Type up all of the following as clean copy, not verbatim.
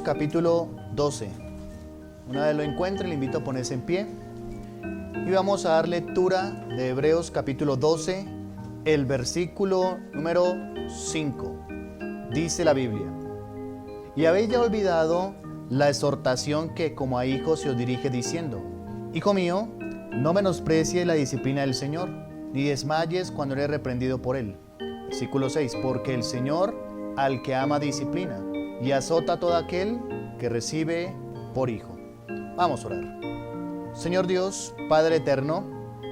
capítulo 12. Una vez lo encuentre, le invito a ponerse en pie. Y vamos a dar lectura de Hebreos capítulo 12, el versículo número 5. Dice la Biblia: Y habéis ya olvidado la exhortación que como a hijos se os dirige diciendo: Hijo mío, no menosprecies la disciplina del Señor, ni desmayes cuando eres reprendido por Él. Versículo 6. Porque el Señor al que ama disciplina, y azota a todo aquel que recibe por hijo. Vamos a orar. Señor Dios, Padre eterno,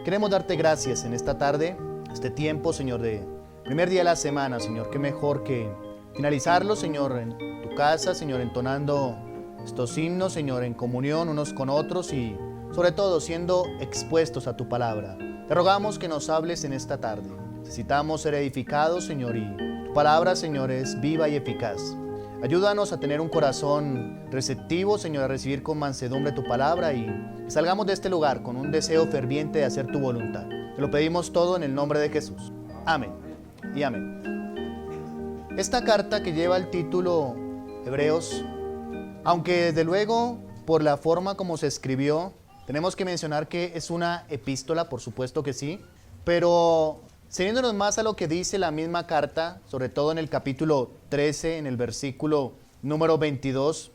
queremos darte gracias en esta tarde, este tiempo, Señor, de primer día de la semana, Señor. Qué mejor que finalizarlo, Señor, en tu casa, Señor, entonando estos himnos, Señor, en comunión unos con otros y sobre todo siendo expuestos a tu palabra. Te rogamos que nos hables en esta tarde. Necesitamos ser edificados, Señor, y tu palabra, Señor, es viva y eficaz. Ayúdanos a tener un corazón receptivo, Señor, a recibir con mansedumbre tu palabra y que salgamos de este lugar con un deseo ferviente de hacer tu voluntad. Te lo pedimos todo en el nombre de Jesús. Amén y amén. Esta carta que lleva el título Hebreos, aunque desde luego por la forma como se escribió, tenemos que mencionar que es una epístola, por supuesto que sí, pero ceñiéndonos más a lo que dice la misma carta, sobre todo en el capítulo 13, en el versículo número 22,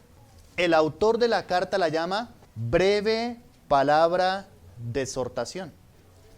el autor de la carta la llama breve palabra de exhortación.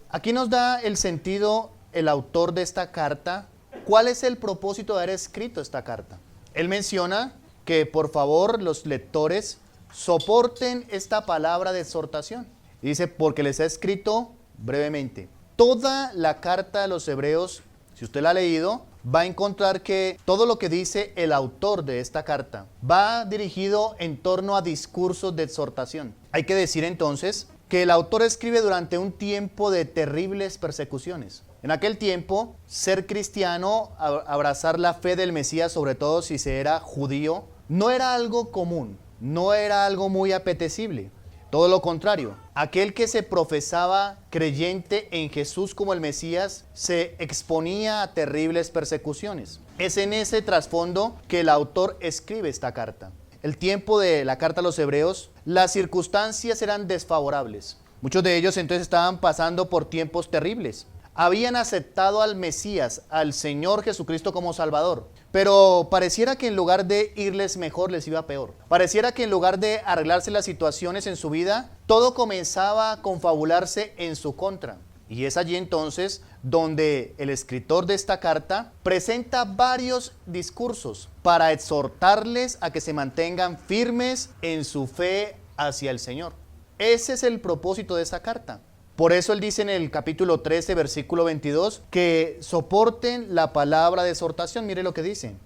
Aquí nos da el sentido el autor de esta carta. ¿Cuál es el propósito de haber escrito esta carta? Él menciona que por favor los lectores soporten esta palabra de exhortación. Dice, porque les ha escrito brevemente. Toda la carta de los Hebreos, si usted la ha leído, va a encontrar que todo lo que dice el autor de esta carta va dirigido en torno a discursos de exhortación. Hay que decir entonces que el autor escribe durante un tiempo de terribles persecuciones. En aquel tiempo, ser cristiano, abrazar la fe del Mesías, sobre todo si se era judío, no era algo común, no era algo muy apetecible. Todo lo contrario, aquel que se profesaba creyente en Jesús como el Mesías se exponía a terribles persecuciones. Es en ese trasfondo que el autor escribe esta carta. El tiempo de la carta a los Hebreos, las circunstancias eran desfavorables. Muchos de ellos entonces estaban pasando por tiempos terribles. Habían aceptado al Mesías, al Señor Jesucristo como Salvador, pero pareciera que en lugar de irles mejor, les iba peor. Pareciera que en lugar de arreglarse las situaciones en su vida, todo comenzaba a confabularse en su contra. Y es allí entonces donde el escritor de esta carta presenta varios discursos para exhortarles a que se mantengan firmes en su fe hacia el Señor. Ese es el propósito de esta carta. Por eso él dice en el capítulo 13, versículo 22, que soporten la palabra de exhortación. Mire lo que dice: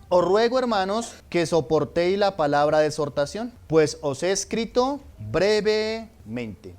Os ruego, hermanos, que soportéis la palabra de exhortación, pues os he escrito brevemente.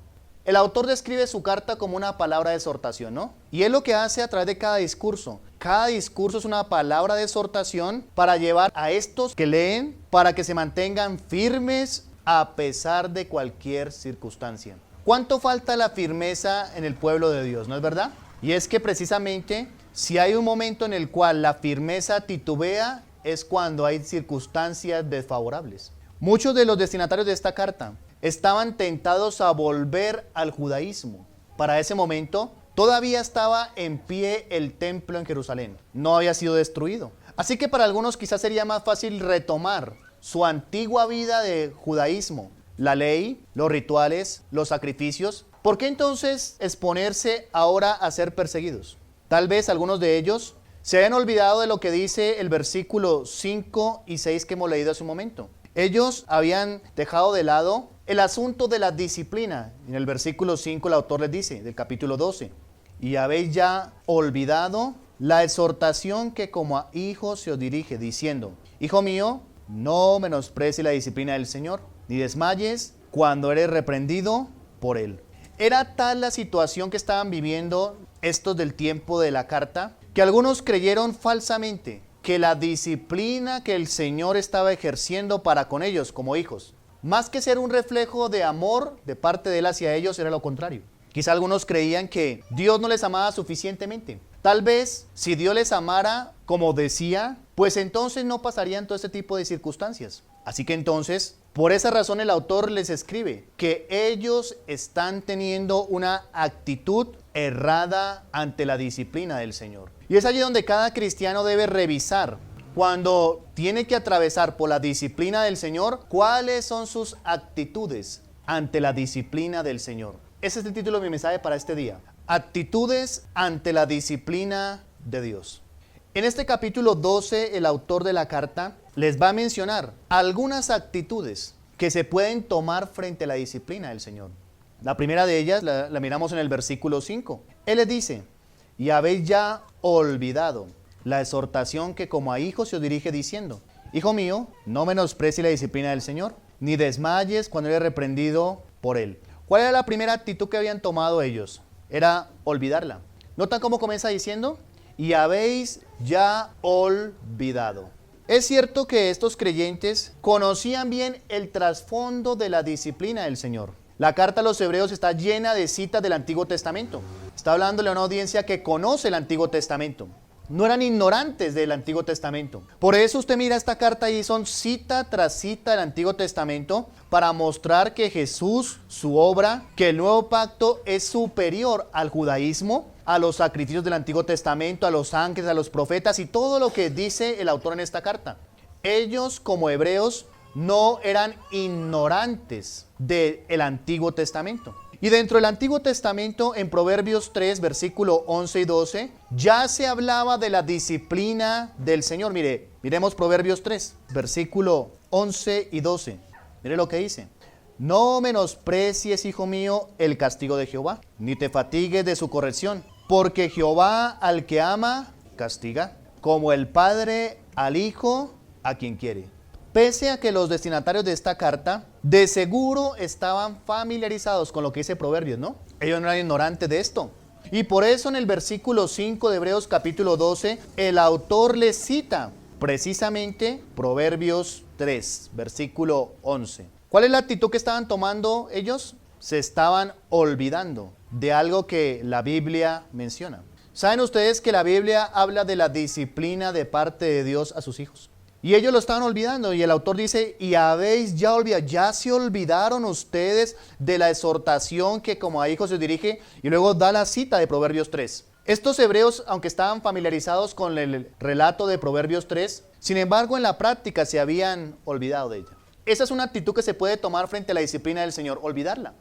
El autor describe su carta como una palabra de exhortación, ¿no? Y es lo que hace a través de cada discurso. Cada discurso es una palabra de exhortación para llevar a estos que leen para que se mantengan firmes a pesar de cualquier circunstancia. ¿Cuánto falta la firmeza en el pueblo de Dios, no es verdad? Y es que precisamente si hay un momento en el cual la firmeza titubea es cuando hay circunstancias desfavorables. Muchos de los destinatarios de esta carta estaban tentados a volver al judaísmo. Para ese momento todavía estaba en pie el templo en Jerusalén, no había sido destruido. Así que para algunos quizás sería más fácil retomar su antigua vida de judaísmo. La ley, los rituales, los sacrificios. ¿Por qué entonces exponerse ahora a ser perseguidos? Tal vez algunos de ellos se hayan olvidado de lo que dice el versículo 5 y 6 que hemos leído hace un momento. Ellos habían dejado de lado el asunto de la disciplina. En el versículo 5 el autor les dice, del capítulo 12, y habéis ya olvidado la exhortación que como a hijos se os dirige, diciendo: Hijo mío, no menosprecies la disciplina del Señor, ni desmayes cuando eres reprendido por Él. Era tal la situación que estaban viviendo estos del tiempo de la carta, que algunos creyeron falsamente que la disciplina que el Señor estaba ejerciendo para con ellos como hijos, más que ser un reflejo de amor de parte de Él hacia ellos, era lo contrario. Quizá algunos creían que Dios no les amaba suficientemente. Tal vez si Dios les amara como decía, pues entonces no pasarían todo este tipo de circunstancias. Así que entonces, por esa razón el autor les escribe que ellos están teniendo una actitud errada ante la disciplina del Señor. Y es allí donde cada cristiano debe revisar, cuando tiene que atravesar por la disciplina del Señor, cuáles son sus actitudes ante la disciplina del Señor. Ese es el título de mi mensaje para este día. Actitudes ante la disciplina de Dios. En este capítulo 12, el autor de la carta les va a mencionar algunas actitudes que se pueden tomar frente a la disciplina del Señor. La primera de ellas la miramos en el versículo 5. Él les dice: y habéis ya olvidado la exhortación que como a hijos se os dirige diciendo: hijo mío, no menosprecies la disciplina del Señor, ni desmayes cuando eres reprendido por él. ¿Cuál era la primera actitud que habían tomado ellos? Era olvidarla. ¿Notan cómo comienza diciendo? Y habéis ya olvidado. Es cierto que estos creyentes conocían bien el trasfondo de la disciplina del Señor. La carta a los Hebreos está llena de citas del Antiguo Testamento. Está hablándole a una audiencia que conoce el Antiguo Testamento. No eran ignorantes del Antiguo Testamento. Por eso usted mira esta carta y son cita tras cita del Antiguo Testamento para mostrar que Jesús, su obra, que el nuevo pacto es superior al judaísmo, a los sacrificios del Antiguo Testamento, a los ángeles, a los profetas y todo lo que dice el autor en esta carta. Ellos, como hebreos, no eran ignorantes del Antiguo Testamento. Y dentro del Antiguo Testamento, en Proverbios 3, versículo 11 y 12, ya se hablaba de la disciplina del Señor. Miremos Proverbios 3, versículo 11 y 12. Mire lo que dice: no menosprecies, hijo mío, el castigo de Jehová, ni te fatigues de su corrección, porque Jehová al que ama, castiga, como el padre al hijo a quien quiere. Pese a que los destinatarios de esta carta de seguro estaban familiarizados con lo que dice Proverbios, ¿no? Ellos no eran ignorantes de esto. Y por eso en el versículo 5 de Hebreos capítulo 12, el autor les cita precisamente Proverbios 3, versículo 11. ¿Cuál es la actitud que estaban tomando ellos? Se estaban olvidando de algo que la Biblia menciona. ¿Saben ustedes que la Biblia habla de la disciplina de parte de Dios a sus hijos? Y ellos lo estaban olvidando, y el autor dice: y habéis ya olvidado, ya se olvidaron ustedes de la exhortación que como a hijos se dirige, y luego da la cita de Proverbios 3. Estos hebreos, aunque estaban familiarizados con el relato de Proverbios 3, sin embargo en la práctica se habían olvidado de ella. Esa es una actitud que se puede tomar frente a la disciplina del Señor, olvidarla.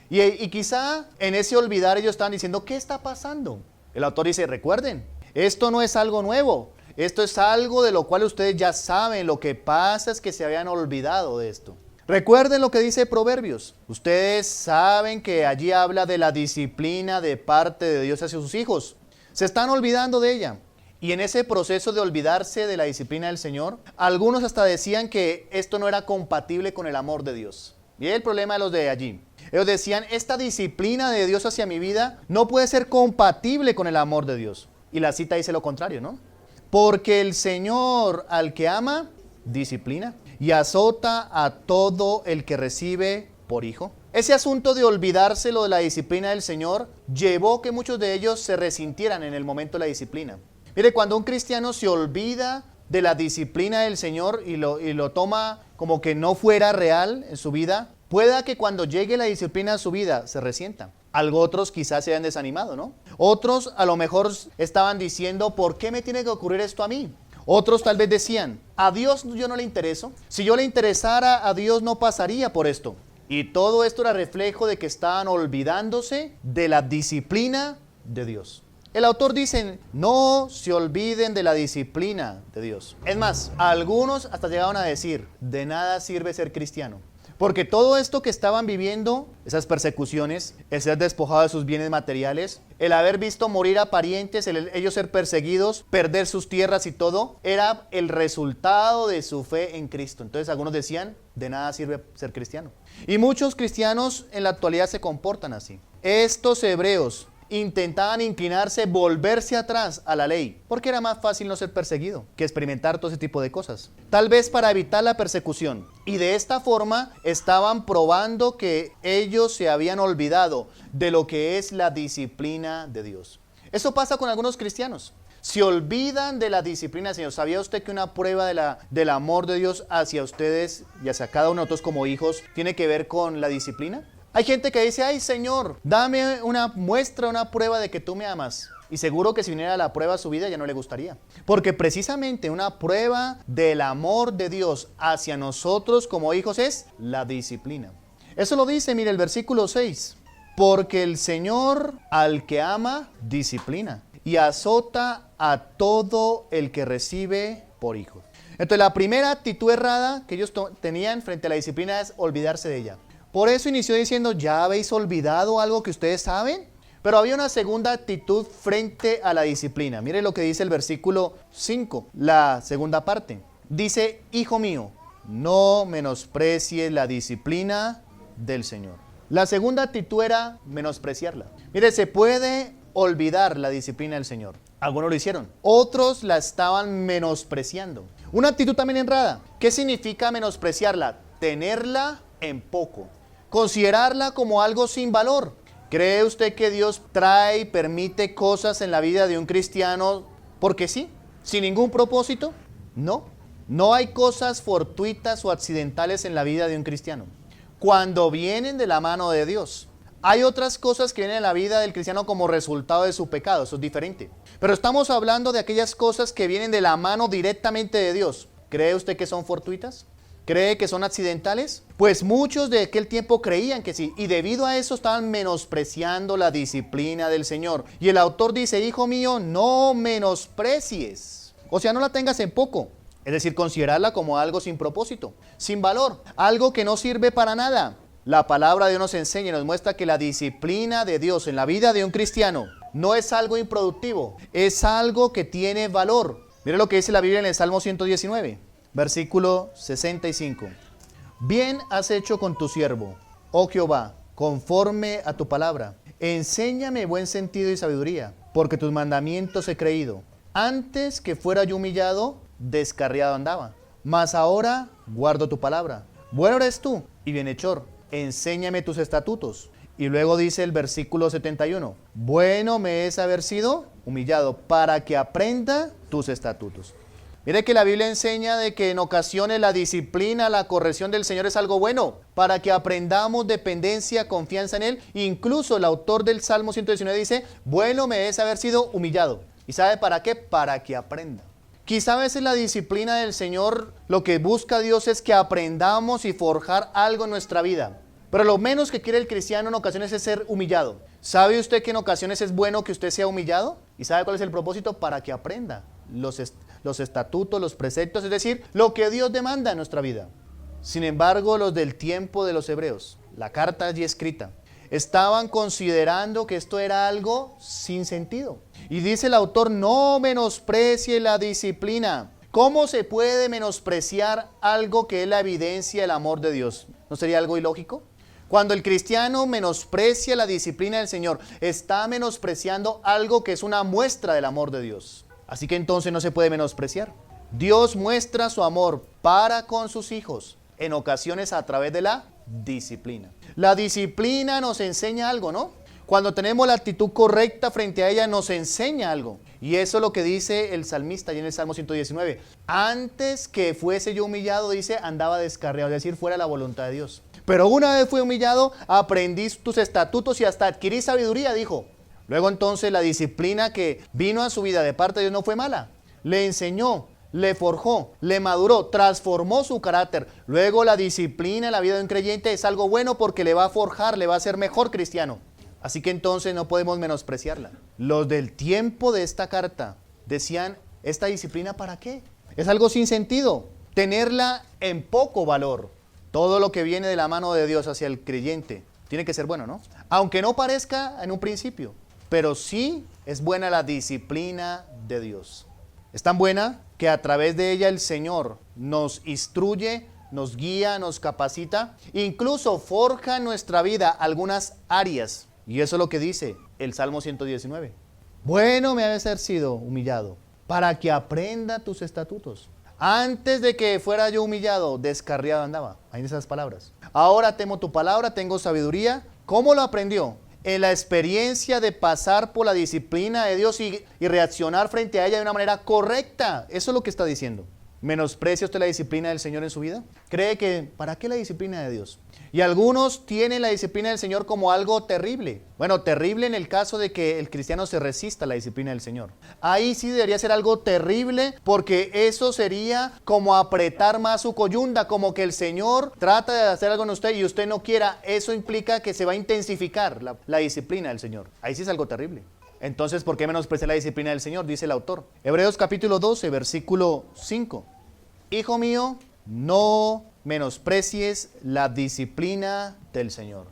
Y quizá en ese olvidar ellos estaban diciendo: ¿qué está pasando? El autor dice: recuerden, esto no es algo nuevo. Esto es algo de lo cual ustedes ya saben. Lo que pasa es que se habían olvidado de esto. Recuerden lo que dice Proverbios. Ustedes saben que allí habla de la disciplina de parte de Dios hacia sus hijos. Se están olvidando de ella. Y en ese proceso de olvidarse de la disciplina del Señor, algunos hasta decían que esto no era compatible con el amor de Dios. Y el problema de los de allí. Ellos decían: esta disciplina de Dios hacia mi vida no puede ser compatible con el amor de Dios. Y la cita dice lo contrario, ¿no? Porque el Señor al que ama, disciplina y azota a todo el que recibe por hijo. Ese asunto de olvidárselo de la disciplina del Señor llevó que muchos de ellos se resintieran en el momento de la disciplina. Mire, cuando un cristiano se olvida de la disciplina del Señor y lo toma como que no fuera real en su vida, pueda que cuando llegue la disciplina a su vida se resienta. Algo otros quizás se hayan desanimado, ¿no? Otros a lo mejor estaban diciendo: ¿por qué me tiene que ocurrir esto a mí? Otros tal vez decían: a Dios yo no le intereso. Si yo le interesara, a Dios no pasaría por esto. Y todo esto era reflejo de que estaban olvidándose de la disciplina de Dios. El autor dice: no se olviden de la disciplina de Dios. Es más, algunos hasta llegaron a decir: de nada sirve ser cristiano. Porque todo esto que estaban viviendo, esas persecuciones, el ser despojado de sus bienes materiales, el haber visto morir a parientes, ellos ser perseguidos, perder sus tierras y todo, era el resultado de su fe en Cristo. Entonces algunos decían: de nada sirve ser cristiano. Y muchos cristianos en la actualidad se comportan así. Estos hebreos intentaban inclinarse, volverse atrás a la ley, porque era más fácil no ser perseguido que experimentar todo ese tipo de cosas, tal vez para evitar la persecución, y de esta forma estaban probando que ellos se habían olvidado de lo que es la disciplina de Dios. Eso pasa con algunos cristianos. Se olvidan de la disciplina del Señor. ¿Sabía usted que una prueba del amor de Dios hacia ustedes y hacia cada uno de nosotros como hijos tiene que ver con la disciplina? Hay gente que dice, ay Señor, dame una muestra, una prueba de que tú me amas. Y seguro que si viniera la prueba a su vida ya no le gustaría. Porque precisamente una prueba del amor de Dios hacia nosotros como hijos es la disciplina. Eso lo dice, mire el versículo 6. Porque el Señor al que ama, disciplina. Y azota a todo el que recibe por hijo. Entonces la primera actitud errada que ellos tenían frente a la disciplina es olvidarse de ella. Por eso inició diciendo, ¿ya habéis olvidado algo que ustedes saben? Pero había una segunda actitud frente a la disciplina. Mire lo que dice el versículo 5, la segunda parte. Dice, hijo mío, no menosprecies la disciplina del Señor. La segunda actitud era menospreciarla. Mire, se puede olvidar la disciplina del Señor. Algunos lo hicieron. Otros la estaban menospreciando. Una actitud también errada. ¿Qué significa menospreciarla? Tenerla en poco. Considerarla como algo sin valor. ¿Cree usted que Dios trae y permite cosas en la vida de un cristiano porque sí? ¿Sin ningún propósito? No. No hay cosas fortuitas o accidentales en la vida de un cristiano. Cuando vienen de la mano de Dios. Hay otras cosas que vienen en la vida del cristiano como resultado de su pecado. Eso es diferente. Pero estamos hablando de aquellas cosas que vienen de la mano directamente de Dios. ¿Cree usted que son fortuitas? ¿Cree que son accidentales? Pues muchos de aquel tiempo creían que sí, y debido a eso estaban menospreciando la disciplina del Señor. Y el autor dice, hijo mío, no menosprecies. O sea, no la tengas en poco. Es decir, considerarla como algo sin propósito, sin valor, algo que no sirve para nada. La palabra de Dios nos enseña y nos muestra que la disciplina de Dios en la vida de un cristiano no es algo improductivo, es algo que tiene valor. Mire lo que dice la Biblia en el Salmo 119. Versículo 65. Bien has hecho con tu siervo, oh Jehová, conforme a tu palabra. Enséñame buen sentido y sabiduría, porque tus mandamientos he creído. Antes que fuera yo humillado, descarriado andaba. Mas ahora guardo tu palabra. Bueno eres tú y bienhechor. Enséñame tus estatutos. Y luego dice el versículo 71. Bueno me es haber sido humillado para que aprenda tus estatutos. Mire que la Biblia enseña de que en ocasiones la disciplina, la corrección del Señor es algo bueno, para que aprendamos dependencia, confianza en Él. Incluso el autor del Salmo 119 dice, bueno me es haber sido humillado. ¿Y sabe para qué? Para que aprenda. Quizá a veces la disciplina del Señor, lo que busca Dios es que aprendamos y forjar algo en nuestra vida. Pero lo menos que quiere el cristiano en ocasiones es ser humillado. ¿Sabe usted que en ocasiones es bueno que usted sea humillado? ¿Y sabe cuál es el propósito? Para que aprenda los estatutos, los preceptos, es decir, lo que Dios demanda en nuestra vida. Sin embargo, los del tiempo de los hebreos, la carta allí escrita, estaban considerando que esto era algo sin sentido. Y dice el autor, no menosprecie la disciplina. ¿Cómo se puede menospreciar algo que es la evidencia del amor de Dios? ¿No sería algo ilógico? Cuando el cristiano menosprecia la disciplina del Señor, está menospreciando algo que es una muestra del amor de Dios. Así que entonces no se puede menospreciar. Dios muestra su amor para con sus hijos, en ocasiones a través de la disciplina. La disciplina nos enseña algo, ¿no? Cuando tenemos la actitud correcta frente a ella, nos enseña algo. Y eso es lo que dice el salmista allí en el Salmo 119. Antes que fuese yo humillado, dice, andaba descarriado, es decir, fuera de la voluntad de Dios. Pero una vez fui humillado, aprendí tus estatutos y hasta adquirí sabiduría, dijo. Luego entonces la disciplina que vino a su vida de parte de Dios no fue mala. Le enseñó, le forjó, le maduró, transformó su carácter. Luego la disciplina en la vida de un creyente es algo bueno porque le va a forjar, le va a hacer mejor cristiano. Así que entonces no podemos menospreciarla. Los del tiempo de esta carta decían, ¿esta disciplina para qué? Es algo sin sentido. Tenerla en poco valor. Todo lo que viene de la mano de Dios hacia el creyente tiene que ser bueno, ¿no? Aunque no parezca en un principio. Pero sí es buena la disciplina de Dios. Es tan buena que a través de ella el Señor nos instruye, nos guía, nos capacita, incluso forja en nuestra vida algunas áreas. Y eso es lo que dice el Salmo 119. Bueno me ha de ser sido humillado para que aprenda tus estatutos. Antes de que fuera yo humillado, descarriado andaba. Ahí en esas palabras. Ahora temo tu palabra, tengo sabiduría. ¿Cómo lo aprendió? en la experiencia de pasar por la disciplina de Dios y reaccionar frente a ella de una manera correcta. Eso es lo que está diciendo. ¿Menosprecia usted la disciplina del Señor en su vida? ¿Cree que para qué la disciplina de Dios? Y algunos tienen la disciplina del Señor como algo terrible. Bueno, terrible en el caso de que el cristiano se resista a la disciplina del Señor. Ahí sí debería ser algo terrible, porque eso sería como apretar más su coyunda, como que el Señor trata de hacer algo en usted y usted no quiera. Eso implica que se va a intensificar la disciplina del Señor. Ahí sí es algo terrible. Entonces, ¿por qué menospreciar la disciplina del Señor? Dice el autor. Hebreos capítulo 12, versículo 5. Hijo mío, no menosprecies la disciplina del Señor.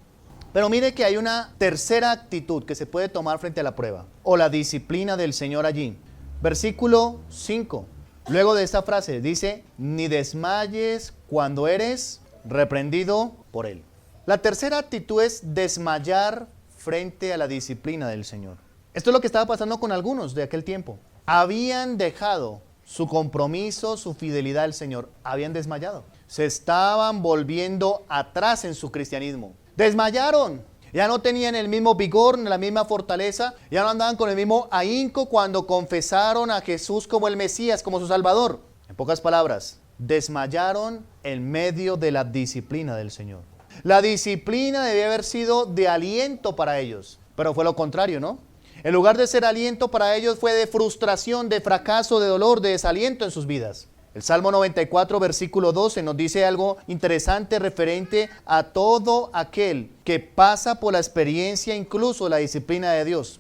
Pero mire que hay una tercera actitud que se puede tomar frente a la prueba, o la disciplina del Señor allí. Versículo 5. Luego de esta frase dice, ni desmayes cuando eres reprendido por Él. La tercera actitud es desmayar frente a la disciplina del Señor. Esto es lo que estaba pasando con algunos de aquel tiempo. Habían dejado su compromiso, su fidelidad al Señor. Habían desmayado. Se estaban volviendo atrás en su cristianismo. Desmayaron. Ya no tenían el mismo vigor, la misma fortaleza. Ya no andaban con el mismo ahínco cuando confesaron a Jesús como el Mesías, como su Salvador. En pocas palabras, desmayaron en medio de la disciplina del Señor. La disciplina debía haber sido de aliento para ellos, pero fue lo contrario, ¿no? En lugar de ser aliento para ellos, fue de frustración, de fracaso, de dolor, de desaliento en sus vidas. El Salmo 94, versículo 12 nos dice algo interesante referente a todo aquel que pasa por la experiencia, incluso la disciplina de Dios.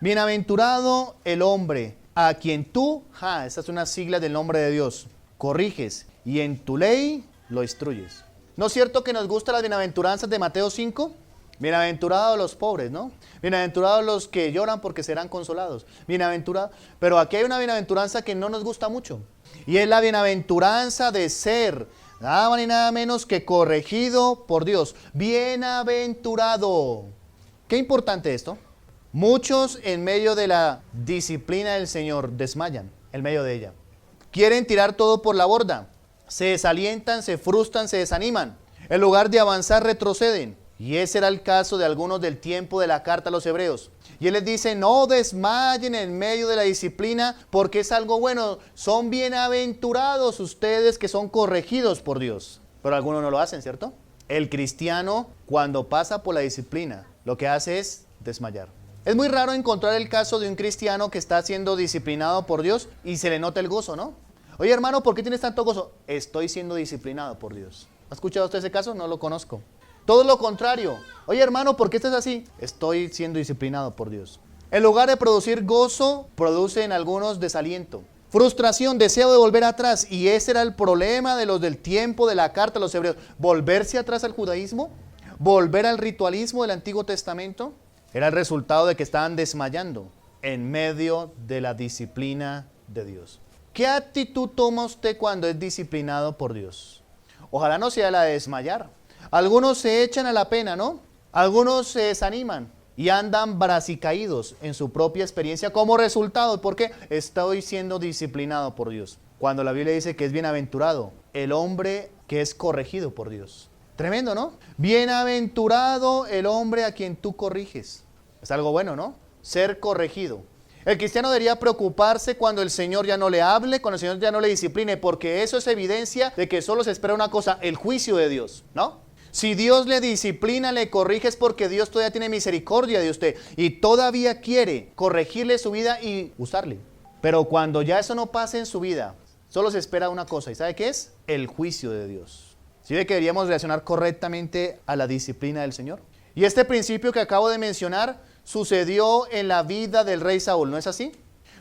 Bienaventurado el hombre a quien tú, esa es una sigla del nombre de Dios, corriges y en tu ley lo instruyes. ¿No es cierto que nos gustan las bienaventuranzas de Mateo 5? Bienaventurados los pobres, ¿no? Bienaventurados los que lloran porque serán consolados. Bienaventurados. Pero aquí hay una bienaventuranza que no nos gusta mucho. Y es la bienaventuranza de ser nada más ni nada menos que corregido por Dios. Bienaventurado. Qué importante esto. Muchos en medio de la disciplina del Señor desmayan en medio de ella. Quieren tirar todo por la borda. Se desalientan, se frustran, se desaniman. En lugar de avanzar, retroceden. Y ese era el caso de algunos del tiempo de la carta a los hebreos. Y él les dice, no desmayen en medio de la disciplina porque es algo bueno. Son bienaventurados ustedes que son corregidos por Dios. Pero algunos no lo hacen, ¿cierto? El cristiano, cuando pasa por la disciplina, lo que hace es desmayar. Es muy raro encontrar el caso de un cristiano que está siendo disciplinado por Dios y se le nota el gozo, ¿no? Oye, hermano, ¿por qué tienes tanto gozo? Estoy siendo disciplinado por Dios. ¿Ha escuchado usted ese caso? No lo conozco. Todo lo contrario. Oye, hermano, ¿por qué estás así? Estoy siendo disciplinado por Dios. En lugar de producir gozo, produce en algunos desaliento, frustración, deseo de volver atrás. Y ese era el problema de los del tiempo de la carta a los hebreos. Volverse atrás al judaísmo, volver al ritualismo del Antiguo Testamento, era el resultado de que estaban desmayando en medio de la disciplina de Dios. ¿Qué actitud toma usted cuando es disciplinado por Dios? Ojalá no sea la de desmayar. Algunos se echan a la pena, ¿no? Algunos se desaniman y andan brasicaídos en su propia experiencia como resultado, porque estoy siendo disciplinado por Dios. Cuando la Biblia dice que es bienaventurado el hombre que es corregido por Dios. Tremendo, ¿no? Bienaventurado el hombre a quien tú corriges. Es algo bueno, ¿no? Ser corregido. El cristiano debería preocuparse cuando el Señor ya no le hable, cuando el Señor ya no le discipline, porque eso es evidencia de que solo se espera una cosa, el juicio de Dios, ¿no? Si Dios le disciplina, le corrige, es porque Dios todavía tiene misericordia de usted y todavía quiere corregirle su vida y usarle. Pero cuando ya eso no pase en su vida, solo se espera una cosa, ¿y sabe qué es? El juicio de Dios. ¿Sí ve que deberíamos reaccionar correctamente a la disciplina del Señor? Y este principio que acabo de mencionar sucedió en la vida del rey Saúl, ¿no es así?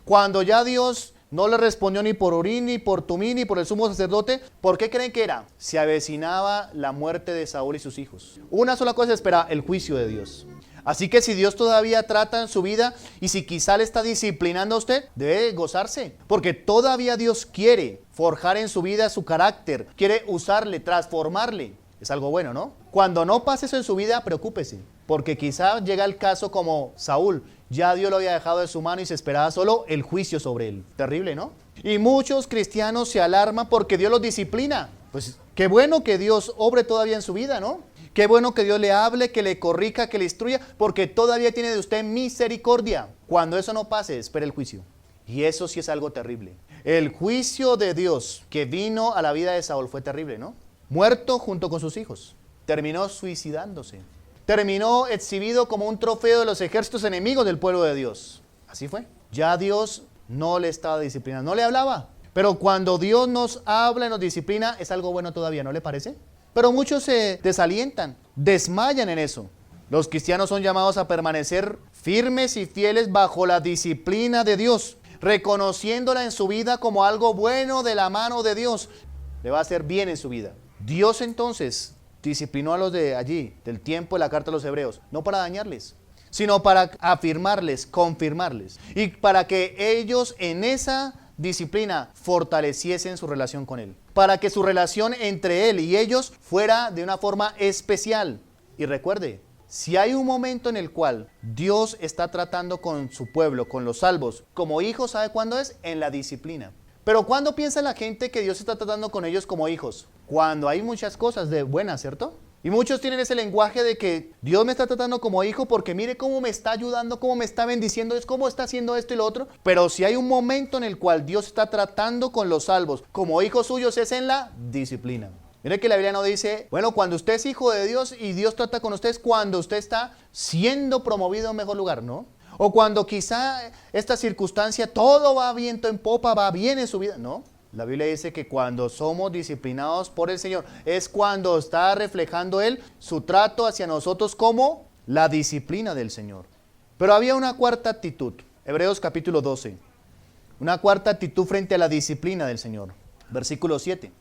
Cuando ya Dios no le respondió ni por Urín, ni por Tumín, ni por el sumo sacerdote, ¿por qué creen que era? Se avecinaba la muerte de Saúl y sus hijos. Una sola cosa espera, el juicio de Dios. Así que si Dios todavía trata en su vida y si quizá le está disciplinando a usted, debe gozarse. Porque todavía Dios quiere forjar en su vida su carácter, quiere usarle, transformarle. Es algo bueno, ¿no? Cuando no pase eso en su vida, preocúpese. Porque quizá llega el caso como Saúl. Ya Dios lo había dejado de su mano y se esperaba solo el juicio sobre él. Terrible, ¿no? Y muchos cristianos se alarman porque Dios los disciplina. Pues qué bueno que Dios obre todavía en su vida, ¿no? Qué bueno que Dios le hable, que le corrija, que le instruya, porque todavía tiene de usted misericordia. Cuando eso no pase, espere el juicio. Y eso sí es algo terrible. El juicio de Dios que vino a la vida de Saúl fue terrible, ¿no? Muerto junto con sus hijos. Terminó suicidándose. Terminó exhibido como un trofeo de los ejércitos enemigos del pueblo de Dios. Así fue. Ya Dios no le estaba disciplinando, no le hablaba. Pero cuando Dios nos habla y nos disciplina, es algo bueno todavía, ¿no le parece? Pero muchos se desalientan, desmayan en eso. Los cristianos son llamados a permanecer firmes y fieles bajo la disciplina de Dios, reconociéndola en su vida como algo bueno de la mano de Dios. Le va a hacer bien en su vida. Dios entonces disciplinó a los de allí, del tiempo de la carta a los hebreos, no para dañarles, sino para afirmarles, confirmarles, y para que ellos en esa disciplina fortaleciesen su relación con Él, para que su relación entre Él y ellos fuera de una forma especial. Y recuerde, si hay un momento en el cual Dios está tratando con su pueblo, con los salvos, como hijos, ¿sabe cuándo es? En la disciplina. Pero ¿cuándo piensa la gente que Dios está tratando con ellos como hijos? Cuando hay muchas cosas de buenas, ¿cierto? Y muchos tienen ese lenguaje de que Dios me está tratando como hijo porque mire cómo me está ayudando, cómo me está bendiciendo, es cómo está haciendo esto y lo otro. Pero si hay un momento en el cual Dios está tratando con los salvos como hijos suyos, es en la disciplina. Mire que la Biblia no dice, bueno, cuando usted es hijo de Dios y Dios trata con usted es cuando usted está siendo promovido a un mejor lugar, ¿no? O cuando quizá esta circunstancia todo va viento en popa, va bien en su vida, ¿no? La Biblia dice que cuando somos disciplinados por el Señor es cuando está reflejando Él su trato hacia nosotros como la disciplina del Señor. Pero había una cuarta actitud, Hebreos capítulo 12, una cuarta actitud frente a la disciplina del Señor. Versículo 7.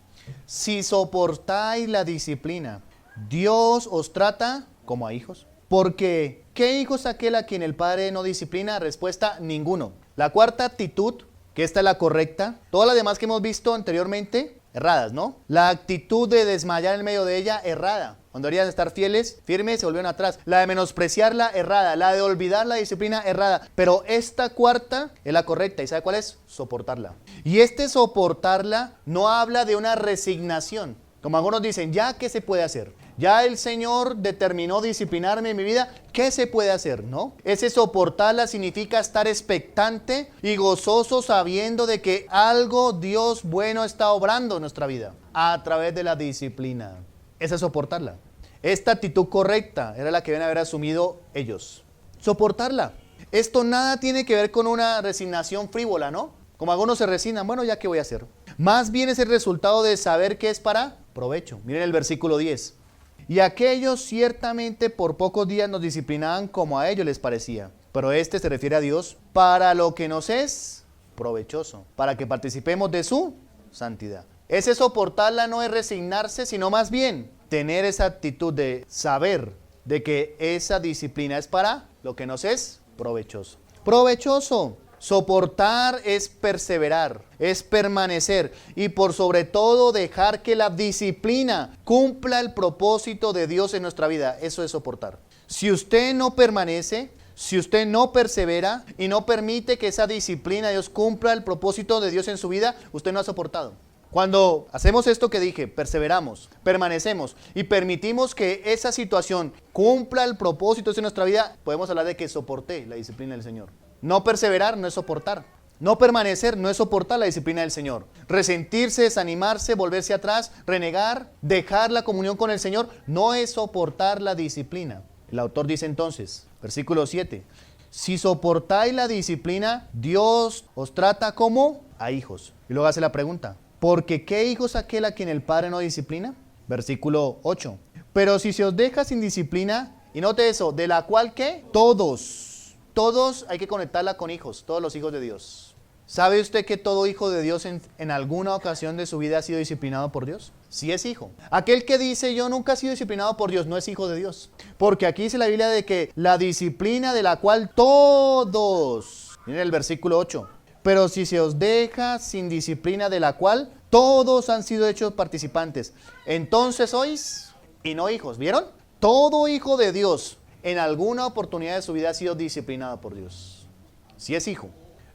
Si soportáis la disciplina, Dios os trata como a hijos. Porque, ¿qué hijo es aquel a quien el Padre no disciplina? Respuesta, ninguno. La cuarta actitud, que esta es la correcta, todas las demás que hemos visto anteriormente, erradas, ¿no? La actitud de desmayar en medio de ella, errada. Cuando deberían estar fieles, firmes, se volvieron atrás. La de menospreciarla, errada. La de olvidar la disciplina, errada. Pero esta cuarta es la correcta. ¿Y sabe cuál es? Soportarla. Y este soportarla no habla de una resignación. Como algunos dicen, ¿ya qué se puede hacer? Ya el Señor determinó disciplinarme en mi vida, ¿qué se puede hacer? ¿No? Ese soportarla significa estar expectante y gozoso sabiendo de que algo Dios bueno está obrando en nuestra vida a través de la disciplina. Esa es soportarla. Esta actitud correcta era la que deben haber asumido ellos. Soportarla. Esto nada tiene que ver con una resignación frívola, ¿no? Como algunos se resignan, bueno, ¿ya qué voy a hacer? Más bien es el resultado de saber que es para provecho. Miren el versículo 10. Y aquellos ciertamente por pocos días nos disciplinaban como a ellos les parecía. Pero este se refiere a Dios para lo que nos es provechoso, para que participemos de su santidad. Ese soportarla no es resignarse, sino más bien tener esa actitud de saber de que esa disciplina es para lo que nos es provechoso. Provechoso. Soportar es perseverar, es permanecer y por sobre todo dejar que la disciplina cumpla el propósito de Dios en nuestra vida. Eso es soportar. Si usted no permanece, si usted no persevera y no permite que esa disciplina de Dios cumpla el propósito de Dios en su vida, usted no ha soportado. Cuando hacemos esto que dije, perseveramos, permanecemos y permitimos que esa situación cumpla el propósito de nuestra vida, podemos hablar de que soporté la disciplina del Señor. No perseverar no es soportar. No permanecer no es soportar la disciplina del Señor. Resentirse, desanimarse, volverse atrás, renegar, dejar la comunión con el Señor, no es soportar la disciplina. El autor dice entonces, versículo 7, si soportáis la disciplina, Dios os trata como a hijos. Y luego hace la pregunta, ¿porque qué hijo es aquel a quien el Padre no disciplina? Versículo 8, pero si se os deja sin disciplina, y note eso, de la cual ¿qué? Todos hay que conectarla con hijos, todos los hijos de Dios. ¿Sabe usted que todo hijo de Dios en alguna ocasión de su vida ha sido disciplinado por Dios? Sí es hijo. Aquel que dice yo nunca he sido disciplinado por Dios no es hijo de Dios. Porque aquí dice la Biblia de que la disciplina de la cual todos, miren el versículo 8, pero si se os deja sin disciplina de la cual todos han sido hechos participantes, entonces sois y no hijos. ¿Vieron? Todo hijo de Dios en alguna oportunidad de su vida ha sido disciplinado por Dios. Si es hijo.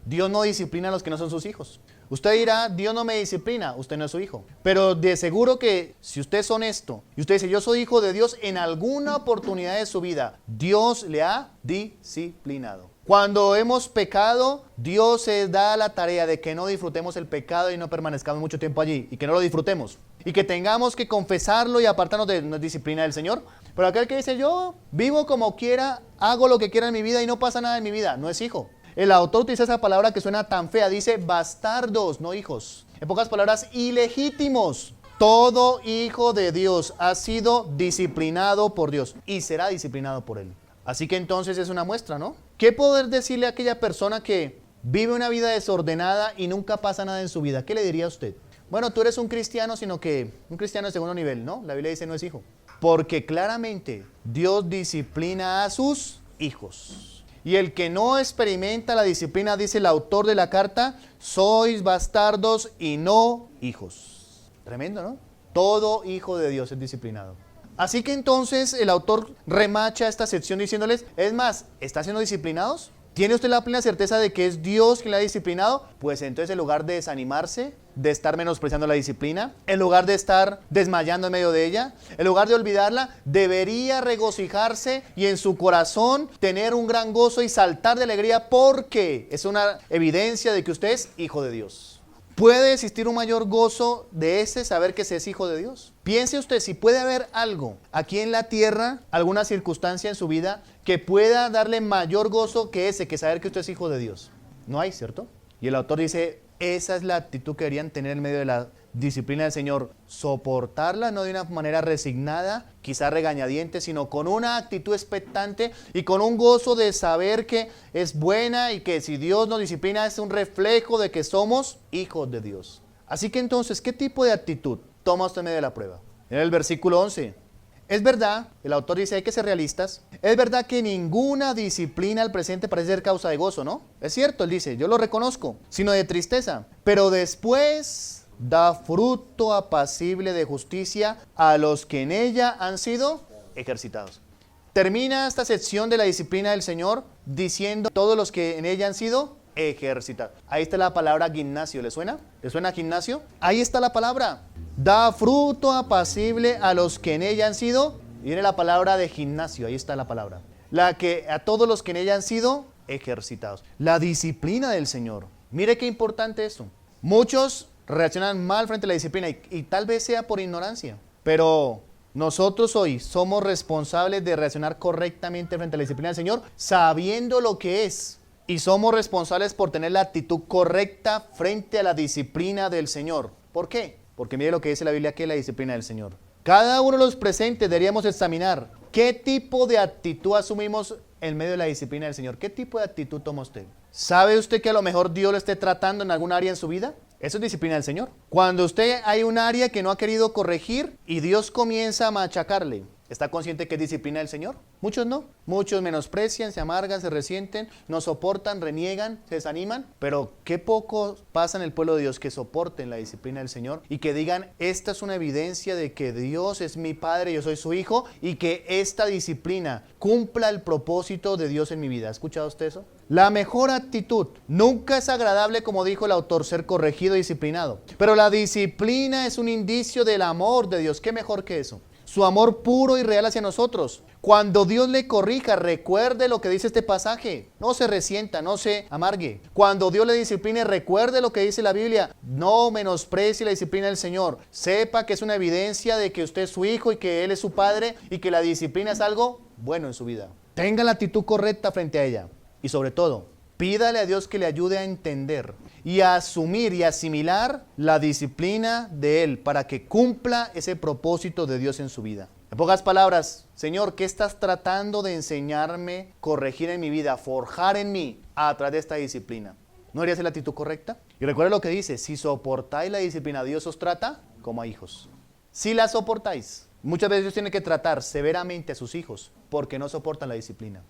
Dios no disciplina a los que no son sus hijos. Usted dirá, Dios no me disciplina, usted no es su hijo. Pero de seguro que si usted es honesto y usted dice, yo soy hijo de Dios, en alguna oportunidad de su vida, Dios le ha disciplinado. Cuando hemos pecado, Dios se da la tarea de que no disfrutemos el pecado y no permanezcamos mucho tiempo allí, y que no lo disfrutemos, y que tengamos que confesarlo y apartarnos de la disciplina del Señor. Pero aquel que dice, yo vivo como quiera, hago lo que quiera en mi vida y no pasa nada en mi vida, no es hijo. El autor utiliza esa palabra que suena tan fea, dice bastardos, no hijos. En pocas palabras, ilegítimos. Todo hijo de Dios ha sido disciplinado por Dios y será disciplinado por Él. Así que entonces es una muestra, ¿no? ¿Qué poder decirle a aquella persona que vive una vida desordenada y nunca pasa nada en su vida? ¿Qué le diría a usted? Bueno, tú eres un cristiano, sino que un cristiano de segundo nivel, ¿no? La Biblia dice no es hijo. Porque claramente Dios disciplina a sus hijos. Y el que no experimenta la disciplina, dice el autor de la carta, sois bastardos y no hijos. Tremendo, ¿no? Todo hijo de Dios es disciplinado. Así que entonces el autor remacha esta sección diciéndoles, es más, ¿están siendo disciplinados? ¿Tiene usted la plena certeza de que es Dios quien la ha disciplinado? Pues entonces en lugar de desanimarse, de estar menospreciando la disciplina, en lugar de estar desmayando en medio de ella, en lugar de olvidarla, debería regocijarse y en su corazón tener un gran gozo y saltar de alegría porque es una evidencia de que usted es hijo de Dios. ¿Puede existir un mayor gozo de ese saber que se es hijo de Dios? Piense usted si puede haber algo aquí en la tierra, alguna circunstancia en su vida que pueda darle mayor gozo que ese, que saber que usted es hijo de Dios. No hay, ¿cierto? Y el autor dice, esa es la actitud que deberían tener en medio de la disciplina del Señor, soportarla no de una manera resignada, quizá regañadiente, sino con una actitud expectante y con un gozo de saber que es buena y que si Dios nos disciplina es un reflejo de que somos hijos de Dios. Así que entonces, ¿qué tipo de actitud toma usted en medio de la prueba? En el versículo 11, es verdad, el autor dice hay que ser realistas, es verdad que ninguna disciplina al presente parece ser causa de gozo, ¿no? Es cierto, él dice, yo lo reconozco, sino de tristeza, pero después da fruto apacible de justicia a los que en ella han sido ejercitados. Termina esta sección de la disciplina del Señor diciendo todos los que en ella han sido ejercitados. Ahí está la palabra gimnasio, ¿le suena? ¿Le suena gimnasio? Ahí está la palabra. Da fruto apacible a los que en ella han sido. Viene la palabra de gimnasio, ahí está la palabra. La que a todos los que en ella han sido ejercitados. La disciplina del Señor. Mire qué importante esto. Muchos reaccionan mal frente a la disciplina y tal vez sea por ignorancia, pero nosotros hoy somos responsables de reaccionar correctamente frente a la disciplina del Señor, sabiendo lo que es, y somos responsables por tener la actitud correcta frente a la disciplina del Señor. ¿Por qué? Porque mire lo que dice la Biblia, que es la disciplina del Señor. Cada uno de los presentes deberíamos examinar qué tipo de actitud asumimos en medio de la disciplina del Señor. ¿Qué tipo de actitud toma usted? ¿Sabe usted que a lo mejor Dios lo esté tratando en algún área en su vida? Eso es disciplina del Señor. Cuando usted hay un área que no ha querido corregir y Dios comienza a machacarle, ¿está consciente que es disciplina del Señor? Muchos no. Muchos menosprecian, se amargan, se resienten, no soportan, reniegan, se desaniman. Pero qué poco pasa en el pueblo de Dios que soporten la disciplina del Señor y que digan, esta es una evidencia de que Dios es mi Padre, yo soy su Hijo, y que esta disciplina cumpla el propósito de Dios en mi vida. ¿Ha escuchado usted eso? La mejor actitud. Nunca es agradable, como dijo el autor, ser corregido y disciplinado. Pero la disciplina es un indicio del amor de Dios. ¿Qué mejor que eso? Su amor puro y real hacia nosotros. Cuando Dios le corrija, recuerde lo que dice este pasaje. No se resienta, no se amargue. Cuando Dios le discipline, recuerde lo que dice la Biblia. No menosprecie la disciplina del Señor. Sepa que es una evidencia de que usted es su hijo y que Él es su padre y que la disciplina es algo bueno en su vida. Tenga la actitud correcta frente a ella. Y sobre todo, pídale a Dios que le ayude a entender y a asumir y asimilar la disciplina de Él para que cumpla ese propósito de Dios en su vida. En pocas palabras, Señor, ¿qué estás tratando de enseñarme, corregir en mi vida, forjar en mí a través de esta disciplina? ¿No debería ser la actitud correcta? Y recuerda lo que dice, si soportáis la disciplina, Dios os trata como a hijos. Si la soportáis, muchas veces Dios tiene que tratar severamente a sus hijos porque no soportan la disciplina.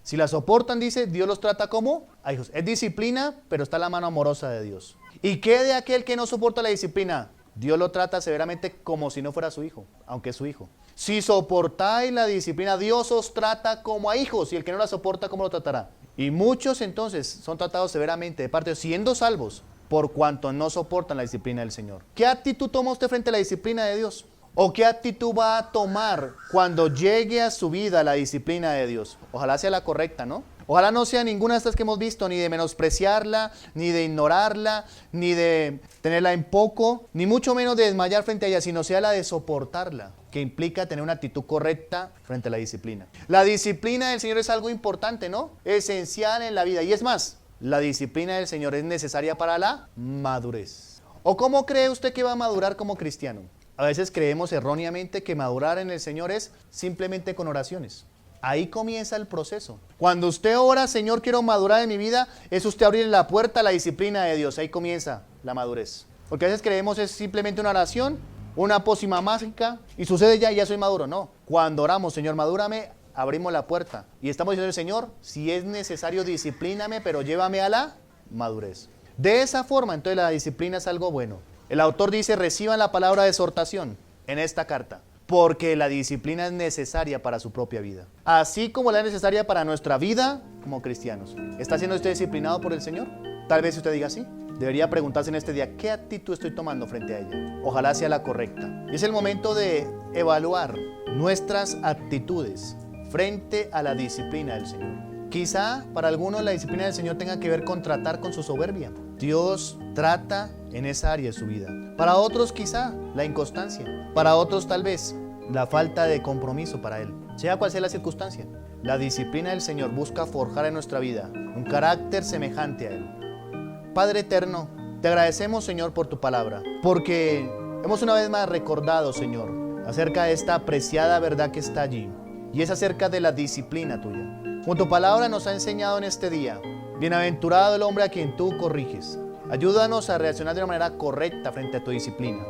Si la soportan, dice, Dios los trata como a hijos. Es disciplina, pero está la mano amorosa de Dios. ¿Y qué de aquel que no soporta la disciplina? Dios lo trata severamente como si no fuera su hijo, aunque es su hijo. Si soportáis la disciplina, Dios os trata como a hijos, y el que no la soporta, ¿cómo lo tratará? Y muchos entonces son tratados severamente de parte de Dios, siendo salvos, por cuanto no soportan la disciplina del Señor. ¿Qué actitud toma usted frente a la disciplina de Dios? ¿O qué actitud va a tomar cuando llegue a su vida la disciplina de Dios? Ojalá sea la correcta, ¿no? Ojalá no sea ninguna de estas que hemos visto, ni de menospreciarla, ni de ignorarla, ni de tenerla en poco, ni mucho menos de desmayar frente a ella, sino sea la de soportarla, que implica tener una actitud correcta frente a la disciplina. La disciplina del Señor es algo importante, ¿no? Esencial en la vida. Y es más, la disciplina del Señor es necesaria para la madurez. ¿O cómo cree usted que va a madurar como cristiano? A veces creemos erróneamente que madurar en el Señor es simplemente con oraciones. Ahí comienza el proceso. Cuando usted ora, Señor, quiero madurar en mi vida, es usted abrir la puerta a la disciplina de Dios. Ahí comienza la madurez. Porque a veces creemos es simplemente una oración, una pócima mágica, y sucede ya soy maduro. No. Cuando oramos, Señor, madúrame, abrimos la puerta. Y estamos diciendo, Señor, si es necesario, disciplíname, pero llévame a la madurez. De esa forma, entonces la disciplina es algo bueno. El autor dice, reciban la palabra de exhortación en esta carta. Porque la disciplina es necesaria para su propia vida. Así como la es necesaria para nuestra vida como cristianos. ¿Está siendo usted disciplinado por el Señor? Tal vez usted diga sí. Debería preguntarse en este día, ¿qué actitud estoy tomando frente a ella? Ojalá sea la correcta. Y es el momento de evaluar nuestras actitudes frente a la disciplina del Señor. Quizá para algunos la disciplina del Señor tenga que ver con tratar con su soberbia. Dios trata en esa área de su vida. Para otros quizá la inconstancia. Para otros tal vez la falta de compromiso para Él. Sea cual sea la circunstancia, la disciplina del Señor busca forjar en nuestra vida un carácter semejante a Él. Padre eterno, te agradecemos, Señor, por tu palabra. Porque hemos una vez más recordado, Señor, acerca de esta apreciada verdad que está allí. Y es acerca de la disciplina tuya. Como tu palabra nos ha enseñado en este día, bienaventurado el hombre a quien tú corriges. Ayúdanos a reaccionar de una manera correcta frente a tu disciplina.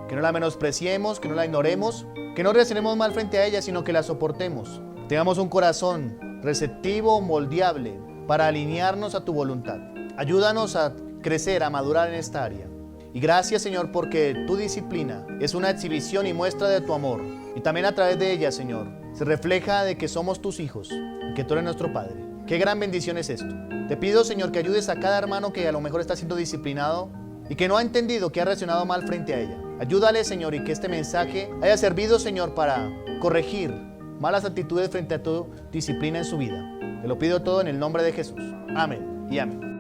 Que no la menospreciemos, que no la ignoremos, que no reaccionemos mal frente a ella, sino que la soportemos. Tengamos un corazón receptivo, moldeable, para alinearnos a tu voluntad. Ayúdanos a crecer, a madurar en esta área. Y gracias, Señor, porque tu disciplina es una exhibición y muestra de tu amor. Y también a través de ella, Señor, se refleja de que somos tus hijos y que tú eres nuestro Padre. Qué gran bendición es esto. Te pido, Señor, que ayudes a cada hermano que a lo mejor está siendo disciplinado y que no ha entendido, que ha reaccionado mal frente a ella. Ayúdale, Señor, y que este mensaje haya servido, Señor, para corregir malas actitudes frente a tu disciplina en su vida. Te lo pido todo en el nombre de Jesús. Amén y amén.